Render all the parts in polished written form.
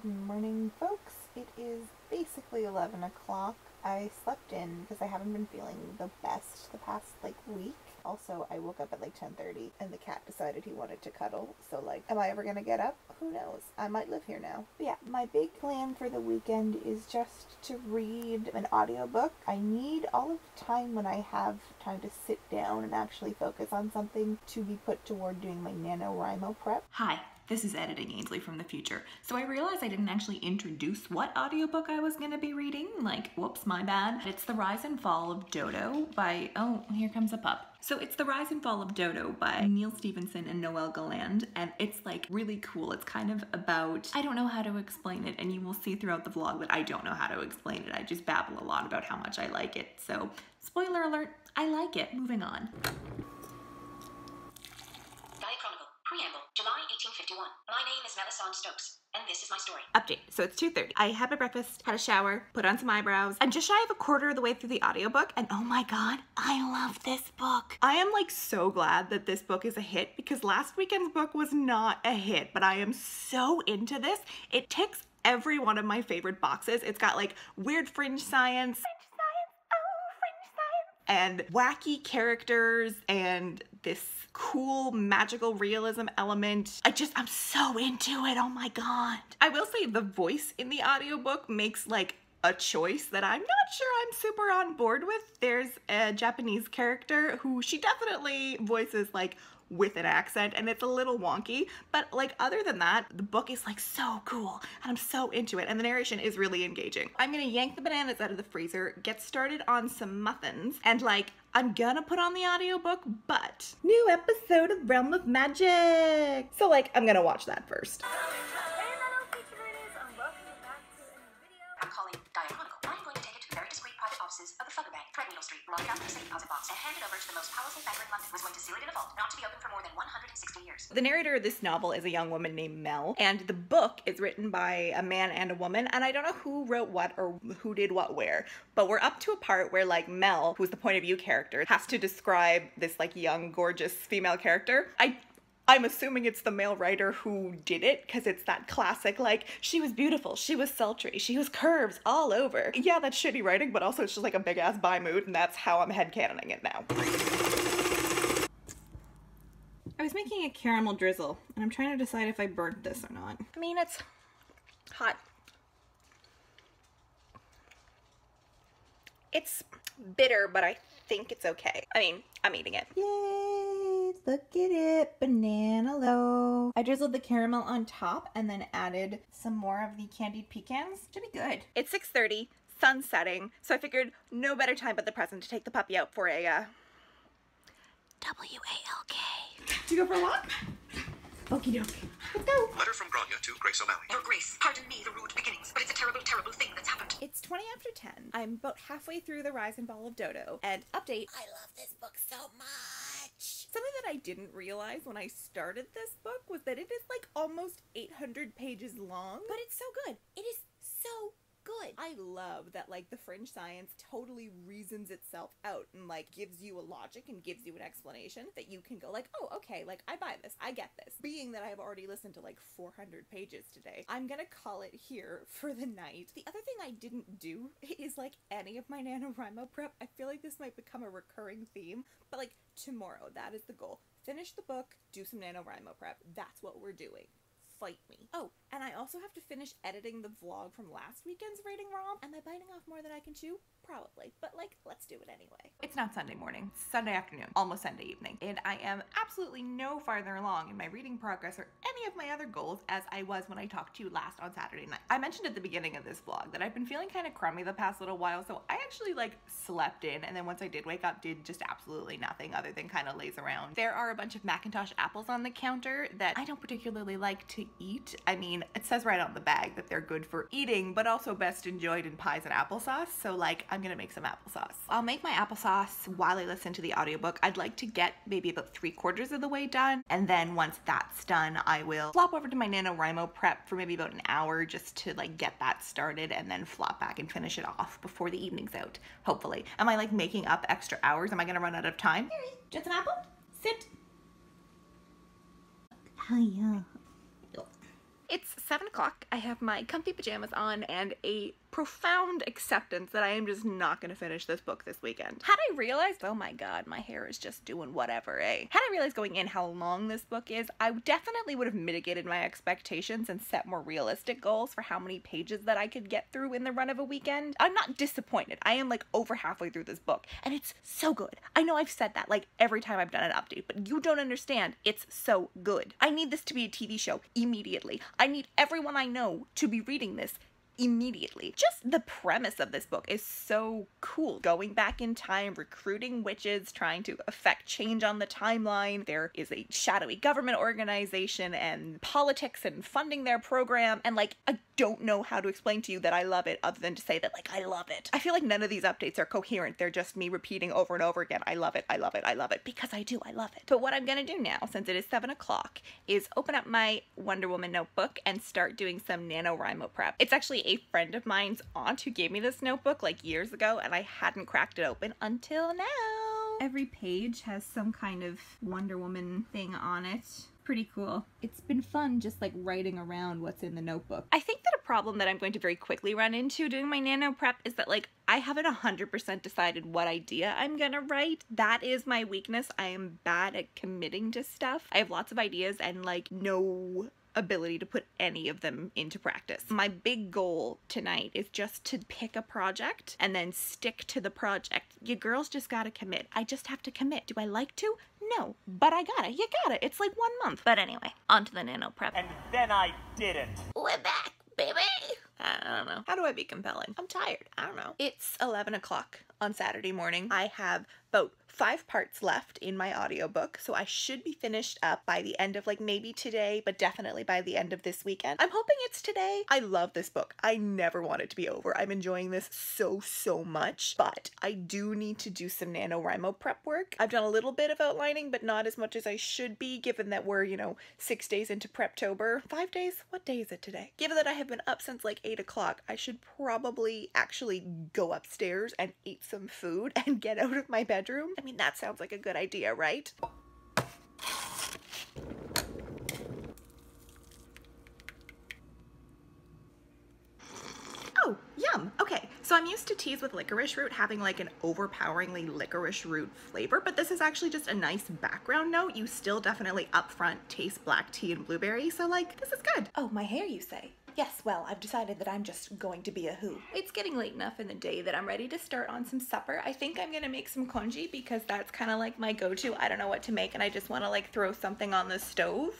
Good morning, folks. It is basically 11 o'clock. I slept in because I haven't been feeling the best the past week. Also, I woke up at 10:30 and the cat decided he wanted to cuddle. So am I ever gonna get up? Who knows? I might live here now. But yeah, my big plan for the weekend is just to read an audiobook. I need all of the time when I have time to sit down and actually focus on something to be put toward doing my NaNoWriMo prep. Hi. This is Editing Ainsley from the future. So I realized I didn't actually introduce what audiobook I was going to be reading. Whoops, my bad. It's The Rise and Fall of Dodo by, oh, here comes a pup. So it's The Rise and Fall of Dodo by Neil Stephenson and Noelle Galland, and it's really cool. It's kind of about, I don't know how to explain it, and you will see throughout the vlog that I don't know how to explain it. I just babble a lot about how much I like it. So spoiler alert, I like it. Moving on. Preamble, July 1851. My name is Melisande Stokes, and this is my story. Update. So it's 2:30. I had my breakfast, had a shower, put on some eyebrows. I'm just shy of a quarter of the way through the audiobook, and oh my god, I love this book. I am so glad that this book is a hit because last weekend's book was not a hit, but I am so into this. It ticks every one of my favorite boxes. It's got weird fringe science. And wacky characters and this cool magical realism element. I'm so into it, oh my god. I will say the voice in the audiobook makes a choice that I'm not sure I'm super on board with. There's a Japanese character who she definitely voices with an accent, and it's a little wonky, but other than that, the book is so cool and I'm so into it, and the narration is really engaging. I'm gonna yank the bananas out of the freezer, get started on some muffins, and I'm gonna put on the audiobook, but new episode of Realm of Magic. So I'm gonna watch that first. I'm calling Diachronicle. I'm going to take it to the very discreet private offices of the Fuggerbank, Threadneedle Street, log it out in the safe deposit box, and hand it over to the most powerful banker in London, who is going to seal it in a vault, not to be opened for more than 160 years. The narrator of this novel is a young woman named Mel, and the book is written by a man and a woman, and I don't know who wrote what or who did what where, but we're up to a part where Mel, who's the point of view character, has to describe this young, gorgeous female character. I'm assuming it's the male writer who did it, because it's that classic, she was beautiful, she was sultry, she was curves all over. Yeah, that's shitty writing, but also it's just a big-ass bi mood, and that's how I'm headcanoning it now. I was making a caramel drizzle, and I'm trying to decide if I burnt this or not. I mean, it's hot. It's bitter, but I think it's okay. I mean, I'm eating it. Yay! Look at it, banana loaf. I drizzled the caramel on top and then added some more of the candied pecans. Should be good. It's 6:30, sun's setting, so I figured no better time but the present to take the puppy out for a, W-A-L-K. Do you go for a walk? Okie doke. Let's go. Letter from Grania to Grace O'Malley. Your Grace, pardon me the rude beginnings, but it's a terrible, terrible thing that's happened. It's 20 after 10. I'm about halfway through The Rise and Fall of Dodo. And update, I love this book so much. Something that I didn't realize when I started this book was that it is almost 800 pages long, but it's so good. It is so good. I love that the fringe science totally reasons itself out and gives you a logic and gives you an explanation that you can go oh, okay, I buy this, I get this. Being that I've already listened to 400 pages today, I'm gonna call it here for the night. The other thing I didn't do is any of my NaNoWriMo prep. I feel this might become a recurring theme, but tomorrow, that is the goal. Finish the book, do some NaNoWriMo prep. That's what we're doing. Fight me. Oh, and I also have to finish editing the vlog from last weekend's Rating ROM. Am I biting off more than I can chew? Probably, but let's do it anyway. It's not Sunday morning, it's Sunday afternoon, almost Sunday evening, and I am absolutely no farther along in my reading progress or any of my other goals as I was when I talked to you last on Saturday night. I mentioned at the beginning of this vlog that I've been feeling kind of crummy the past little while, so I actually slept in, and then once I did wake up, did just absolutely nothing other than kind of laze around. There are a bunch of Macintosh apples on the counter that I don't particularly like to eat. I mean, it says right on the bag that they're good for eating, but also best enjoyed in pies and applesauce, so I'm gonna make some applesauce. I'll make my applesauce while I listen to the audiobook. I'd like to get maybe about 3/4 of the way done, and then once that's done, I will flop over to my NaNoWriMo prep for maybe about an hour just to get that started, and then flop back and finish it off before the evening's out, hopefully. Am I making up extra hours? Am I gonna run out of time? Here, just an apple? Sit. Hiya. It's 7 o'clock. I have my comfy pajamas on and a profound acceptance that I am just not going to finish this book this weekend. Had I realized, oh my god, my hair is just doing whatever, eh? Had I realized going in how long this book is, I definitely would have mitigated my expectations and set more realistic goals for how many pages that I could get through in the run of a weekend. I'm not disappointed. I am like over halfway through this book and it's so good. I know I've said that like every time I've done an update, but you don't understand. It's so good. I need this to be a TV show immediately. I need everyone I know to be reading this immediately. Just the premise of this book is so cool. Going back in time, recruiting witches, trying to affect change on the timeline. There is a shadowy government organization and politics and funding their program. And like, I don't know how to explain to you that I love it other than to say that like, I love it. I feel like none of these updates are coherent. They're just me repeating over and over again, I love it, I love it, I love it, because I do, I love it. But what I'm gonna do now, since it is 7 o'clock, is open up my Wonder Woman notebook and start doing some NaNoWriMo prep. It's actually a friend of mine's aunt who gave me this notebook like years ago, and I hadn't cracked it open until now. Every page has some kind of Wonder Woman thing on it. Pretty cool. It's been fun just like writing around what's in the notebook. I think that a problem that I'm going to very quickly run into doing my nano prep is that like I haven't 100% decided what idea I'm gonna write. That is my weakness. I am bad at committing to stuff. I have lots of ideas and like no ability to put any of them into practice. My big goal tonight is just to pick a project and then stick to the project. You girls just gotta commit. I just have to commit. Do I like to? No, but I gotta. You gotta. It's like 1 month. But anyway, on to the nano prep. And then I didn't. We're back, baby! I don't know. How do I be compelling? I'm tired. I don't know. It's 11 o'clock on Saturday morning. I have about 5 parts left in my audiobook, so I should be finished up by the end of like maybe today, but definitely by the end of this weekend. I'm hoping it's today. I love this book. I never want it to be over. I'm enjoying this so much, but I do need to do some NaNoWriMo prep work. I've done a little bit of outlining, but not as much as I should be, given that we're, 6 days into Preptober. 5 days? What day is it today? Given that I have been up since like 8 o'clock, I should probably actually go upstairs and eat some food and get out of my bedroom. I mean, that sounds like a good idea, right? Oh, yum. Okay, so I'm used to teas with licorice root having like an overpoweringly licorice root flavor, but this is actually just a nice background note. You still definitely upfront taste black tea and blueberry, so like, this is good. Oh, my hair, you say? Yes, well, I've decided that I'm just going to be a who. It's getting late enough in the day that I'm ready to start on some supper. I think I'm gonna make some congee because that's kind of like my go-to. I don't know what to make and I just want to like throw something on the stove.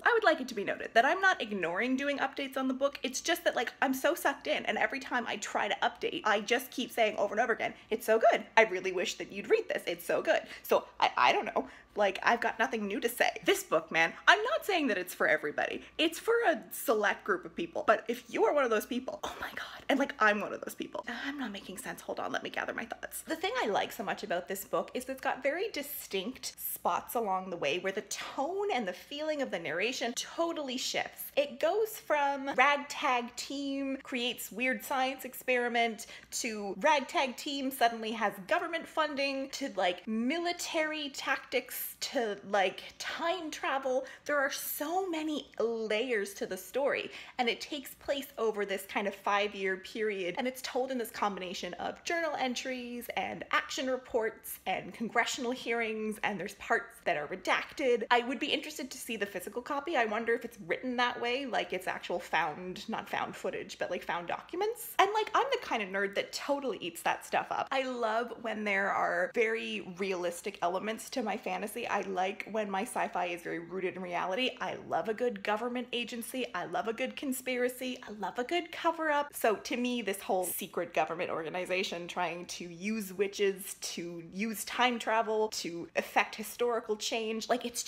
I would like it to be noted that I'm not ignoring doing updates on the book. It's just that like I'm so sucked in, and every time I try to update, I just keep saying over and over again, it's so good. I really wish that you'd read this. It's so good. So I don't know. Like, I've got nothing new to say. This book, man, I'm not saying that it's for everybody. It's for a select group of people. But if you are one of those people, oh my god, and like I'm one of those people. I'm not making sense. Hold on, let me gather my thoughts. The thing I like so much about this book is it's got very distinct spots along the way where the tone and the feeling of the narration totally shifts. It goes from ragtag team creates weird science experiment to ragtag team suddenly has government funding to like military tactics to like time travel. There are so many layers to the story, and it takes place over this kind of 5-year period, and it's told in this combination of journal entries and action reports and congressional hearings, and there's parts that are redacted. I would be interested to see the physical copy. I wonder if it's written that way, like it's actual not found footage, but like found documents. And like I'm the kind of nerd that totally eats that stuff up. I love when there are very realistic elements to my fantasy. I like when my sci-fi is very rooted in reality. I love a good government agency. I love a good conspiracy. I love a good cover-up. So to me, this whole secret government organization trying to use witches, to use time travel, to affect historical change, like it's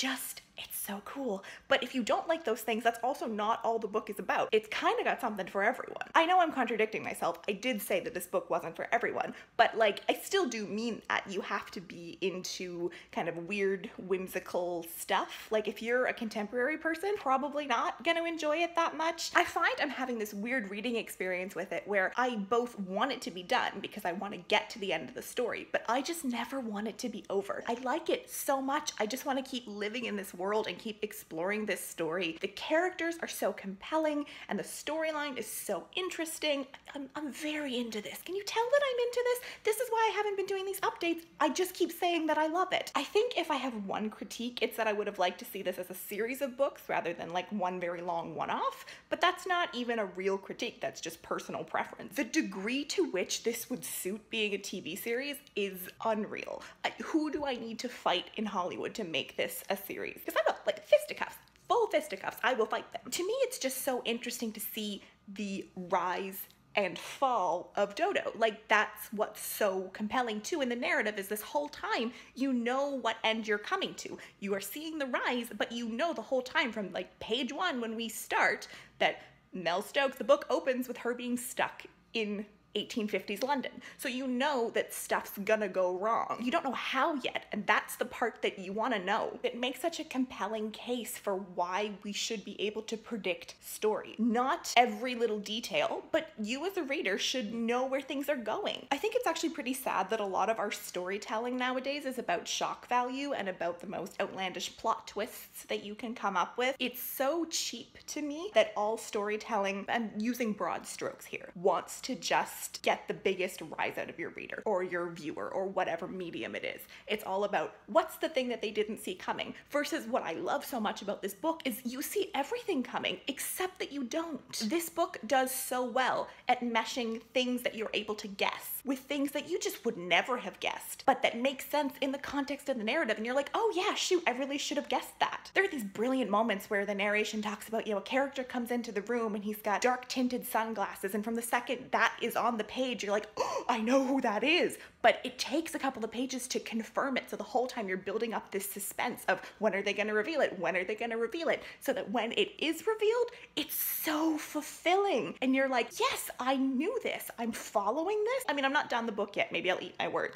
so cool. But if you don't like those things, that's also not all the book is about. It's kind of got something for everyone. I know I'm contradicting myself. I did say that this book wasn't for everyone, but like I still do mean that. You have to be into kind of weird, whimsical stuff. Like if you're a contemporary person, probably not gonna enjoy it that much. I find I'm having this weird reading experience with it where I both want it to be done because I want to get to the end of the story, but I just never want it to be over. I like it so much. I just want to keep living in this world world and keep exploring this story. The characters are so compelling and the storyline is so interesting. I'm very into this. Can you tell that I'm into this? This is why I haven't been doing these updates. I just keep saying that I love it. I think if I have one critique, it's that I would have liked to see this as a series of books rather than like one very long one-off, but that's not even a real critique. That's just personal preference. The degree to which this would suit being a TV series is unreal. Who do I need to fight in Hollywood to make this a series? Because I will, like, fisticuffs, full fisticuffs, I will fight them. To me, it's just so interesting to see the rise and fall of Dodo. Like, that's what's so compelling too in the narrative, is this whole time you know what end you're coming to. You are seeing the rise, but you know the whole time from like page 1 when we start that Mel Stokes, the book opens with her being stuck in 1850s London. So you know that stuff's gonna go wrong. You don't know how yet, and that's the part that you want to know. It makes such a compelling case for why we should be able to predict story. Not every little detail, but you as a reader should know where things are going. I think it's actually pretty sad that a lot of our storytelling nowadays is about shock value and about the most outlandish plot twists that you can come up with. It's so cheap to me that all storytelling, I'm using broad strokes here, wants to just get the biggest rise out of your reader or your viewer or whatever medium it is. It's all about what's the thing that they didn't see coming, versus what I love so much about this book is you see everything coming except that you don't. This book does so well at meshing things that you're able to guess with things that you just would never have guessed, but that makes sense in the context of the narrative, and you're like, oh yeah, shoot, I really should have guessed that. There are these brilliant moments where the narration talks about, you know, a character comes into the room and he's got dark tinted sunglasses, and from the second that is on the page, you're like, oh, I know who that is. But it takes a couple of pages to confirm it, so the whole time you're building up this suspense of when are they going to reveal it? When are they going to reveal it? So that when it is revealed, it's so fulfilling. And you're like, yes, I knew this. I'm following this. I mean, I'm not done the book yet. Maybe I'll eat my words.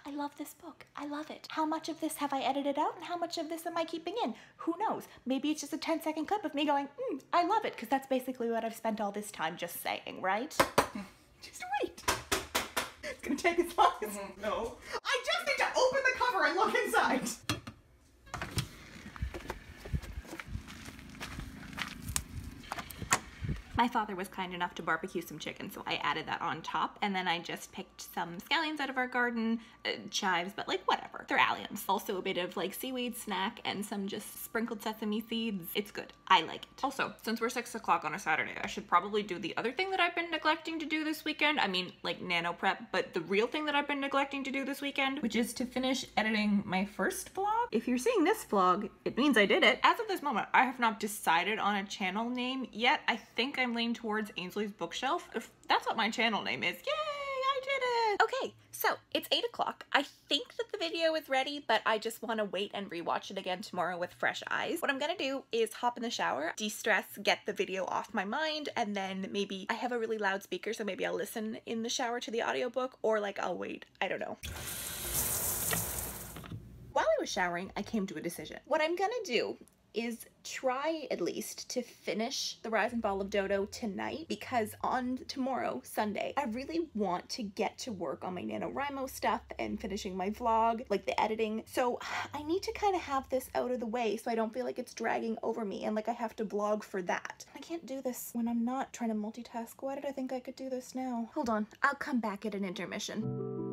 I love this book. I love it. How much of this have I edited out and how much of this am I keeping in? Who knows? Maybe it's just a 10-second clip of me going, I love it, because that's basically what I've spent all this time just saying, right? Just wait. It's gonna take as long as... No. I just need to open the cover and look inside. My father was kind enough to barbecue some chicken, so I added that on top, and then I just picked some scallions out of our garden, chives, but like whatever, they're alliums. Also a bit of like seaweed snack and some just sprinkled sesame seeds. It's good. I like it. Also, since we're 6 o'clock on a Saturday, I should probably do the other thing that I've been neglecting to do this weekend. I mean, like nano prep, but the real thing that I've been neglecting to do this weekend, which is to finish editing my first vlog. If you're seeing this vlog, it means I did it. As of this moment, I have not decided on a channel name yet. I think I'm leaning towards Ainsley's Bookshelf. If that's what my channel name is, yay, I did it! Okay, so it's 8 o'clock. I think that the video is ready, but I just want to wait and rewatch it again tomorrow with fresh eyes. What I'm gonna do is hop in the shower, de-stress, get the video off my mind, and then maybe I have a really loud speaker, so maybe I'll listen in the shower to the audiobook, or like I'll wait. I don't know. While I was showering, I came to a decision. What I'm gonna do is try at least to finish The Rise and Fall of Dodo tonight, because on tomorrow, Sunday, I really want to get to work on my NaNoWriMo stuff and finishing my vlog, like the editing. So I need to kind of have this out of the way so I don't feel like it's dragging over me and like I have to vlog for that. I can't do this when I'm not trying to multitask. Why did I think I could do this now? Hold on, I'll come back at an intermission.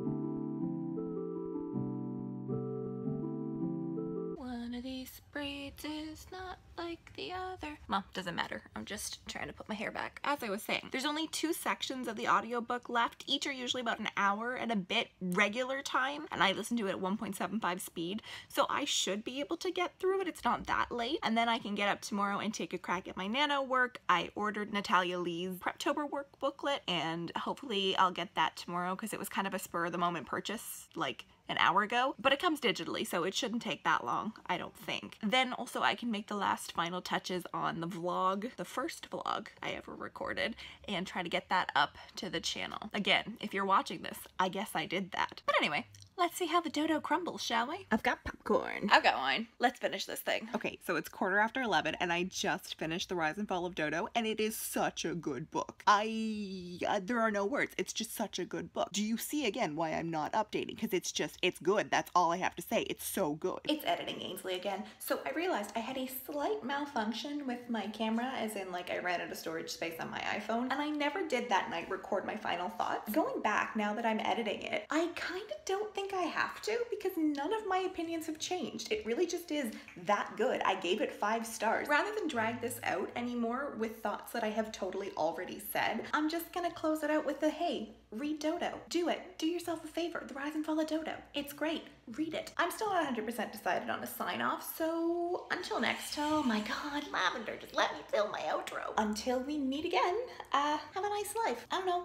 These braids is not like the other. Well, doesn't matter. I'm just trying to put my hair back. As I was saying, there's only 2 sections of the audiobook left. Each are usually about an hour and a bit regular time, and I listen to it at 1.75 speed, so I should be able to get through it. It's not that late, and then I can get up tomorrow and take a crack at my nano work. I ordered Natalia Lee's Preptober work booklet, and hopefully I'll get that tomorrow, because it was kind of a spur-of-the-moment purchase, like an hour ago, but it comes digitally, so it shouldn't take that long, I don't think. Then also I can make the last final touches on the vlog, the first vlog I ever recorded, and try to get that up to the channel. Again, if you're watching this, I guess I did that. But anyway, Let's see how the dodo crumbles, shall we? I've got popcorn. I've got wine. Let's finish this thing. Okay, so it's 11:15 and I just finished The Rise and Fall of Dodo and it is such a good book. There are no words. It's just such a good book. Do you see again why I'm not updating? Because it's good. That's all I have to say. It's so good. It's editing Ainsley again. So I realized I had a slight malfunction with my camera, as in like I ran out of storage space on my iPhone, and I never did that night record my final thoughts. Going back now that I'm editing it, I kind of don't think I have to because none of my opinions have changed. It really just is that good. I gave it 5 stars. Rather than drag this out anymore with thoughts that I have totally already said, I'm just gonna close it out with the hey, read Dodo. Do it. Do yourself a favor. The Rise and Fall of Dodo. It's great. Read it. I'm still not 100% decided on a sign off, so until next time, oh my god, Lavender, just let me film my outro. Until we meet again, have a nice life. I don't know.